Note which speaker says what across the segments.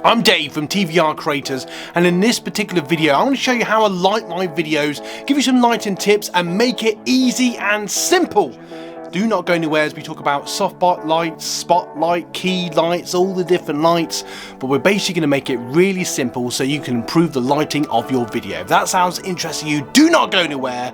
Speaker 1: I'm Dave from TVR Creators, and in this particular video I want to show you how I light my videos, give you some lighting tips and make it easy and simple. Do not go anywhere as we talk about softbox lights, spotlight, key lights, all the different lights, but we're basically going to make it really simple so you can improve the lighting of your video. If that sounds interesting to you, do not go anywhere,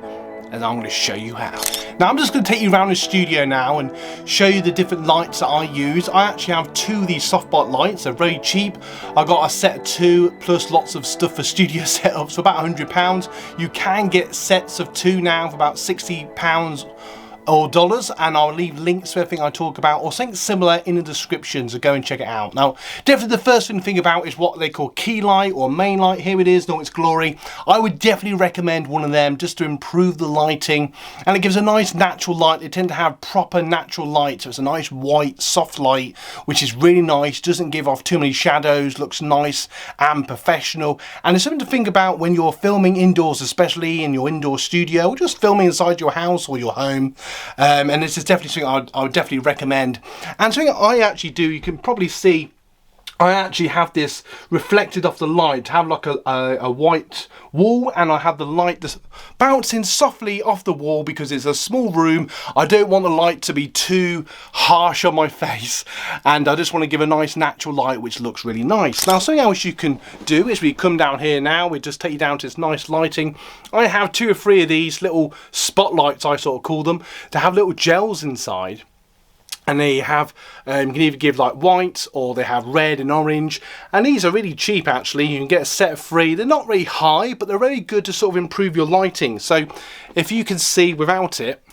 Speaker 1: and I'm going to show you how. Now I'm just going to take you around the studio now and show you the different lights that I use. I actually have two of these softbox lights. They're very cheap. I got a set of two plus lots of stuff for studio setups for about £100. You can get sets of two now for about £60 or dollars, and I'll leave links to everything I talk about or something similar in the description, so go and check it out. Now definitely the first thing about is what they call key light or main light. Here it is in all its glory. I would definitely recommend one of them just to improve the lighting, and it gives a nice natural light. They tend to have proper natural light, so it's a nice white soft light which is really nice, doesn't give off too many shadows, looks nice and professional, and it's something to think about when you're filming indoors, especially in your indoor studio or just filming inside your house or your home. And this is definitely something I would definitely recommend. And something I actually do, you can probably see, I actually have this reflected off the light to have like a white wall, and I have the light just bouncing softly off the wall because it's a small room. I don't want the light to be too harsh on my face, and I just want to give a nice natural light which looks really nice. Now something else you can do is we come down here now, we just take you down to this nice lighting. I have two or three of these little spotlights, I sort of call them, to have little gels inside. And they have, you can either give like white or they have red and orange, and these are really cheap actually. You can get a set of three. They're not really high, but they're very good to sort of improve your lighting. So if you can see without it,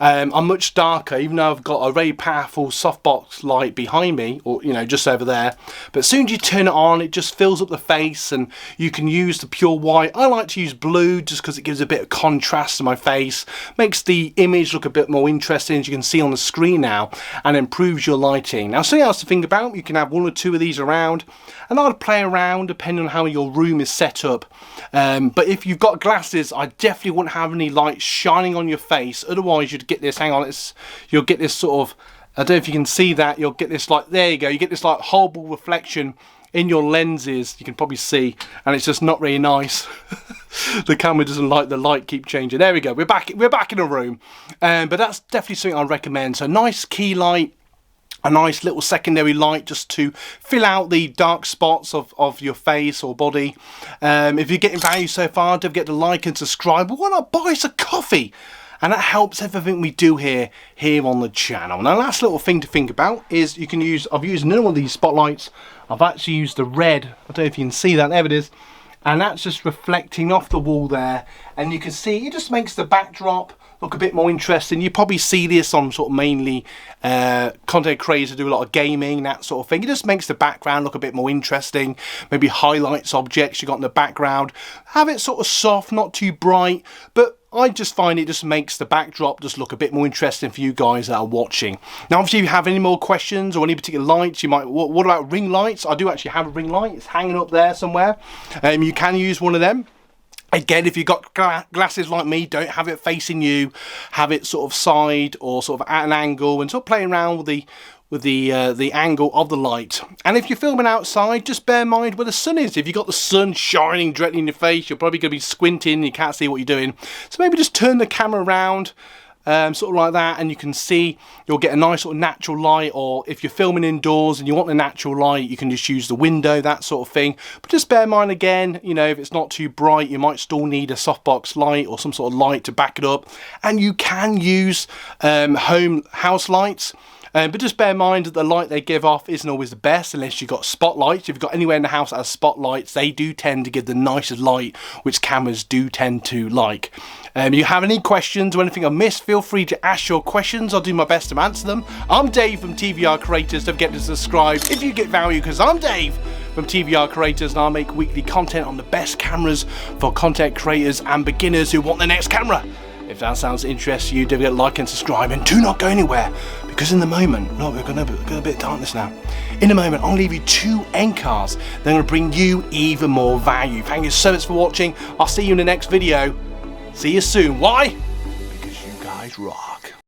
Speaker 1: I'm much darker, even though I've got a very powerful softbox light behind me, or you know, just over there. But as soon as you turn it on, it just fills up the face, and you can use the pure white. I like to use blue just because it gives a bit of contrast to my face, makes the image look a bit more interesting, as you can see on the screen now, and improves your lighting. Now something else to think about, you can have one or two of these around, and I'd play around depending on how your room is set up. But if you've got glasses, I definitely wouldn't have any light shining on your face, otherwise you'd get this, hang on, you'll get this sort of, I don't know if you can see that, you'll get this like, there you go, you get this like horrible reflection in your lenses, you can probably see, and it's just not really nice. The camera doesn't like the light keep changing. There we go, we're back in a room. But that's definitely something I recommend. So nice key light, a nice little secondary light just to fill out the dark spots of your face or body. If you're getting value so far, don't forget to like and subscribe, but why not buy us a coffee? And that helps everything we do here on the channel. Now last little thing to think about is you can use, I've used none of these spotlights, I've actually used the red, I don't know if you can see that, there it is, and that's just reflecting off the wall there, and you can see it just makes the backdrop look a bit more interesting. You probably see this on sort of mainly content creators who do a lot of gaming, that sort of thing. It just makes the background look a bit more interesting, maybe highlights objects you got in the background, have it sort of soft, not too bright, but I just find it just makes the backdrop just look a bit more interesting for you guys that are watching. Now obviously if you have any more questions or any particular lights, you might, what about ring lights? I do actually have a ring light, it's hanging up there somewhere. You can use one of them. Again, if you've got glasses like me, don't have it facing you, have it sort of side or sort of at an angle, and sort of playing around with the angle of the light. And if you're filming outside, just bear in mind where the sun is. If you've got the sun shining directly in your face, you're probably going to be squinting, you can't see what you're doing. So maybe just turn the camera around, sort of like that, and you can see, you'll get a nice sort of natural light. Or if you're filming indoors and you want the natural light, you can just use the window, that sort of thing. But just bear in mind again, you know, if it's not too bright, you might still need a softbox light or some sort of light to back it up. And you can use house lights. But just bear in mind that the light they give off isn't always the best unless you've got spotlights. If you've got anywhere in the house that has spotlights, they do tend to give the nicest light, which cameras do tend to like. If you have any questions or anything I missed, feel free to ask your questions. I'll do my best to answer them. I'm Dave from TVR Creators. Don't forget to subscribe if you get value, because I'm Dave from TVR Creators, and I make weekly content on the best cameras for content creators and beginners who want the next camera. If that sounds interesting to you, don't forget to like and subscribe, and do not go anywhere, because in the moment, no, we're going to get a bit of darkness now. In a moment, I'll leave you two end cards. They're going to bring you even more value. Thank you so much for watching. I'll see you in the next video. See you soon. Why? Because you guys rock.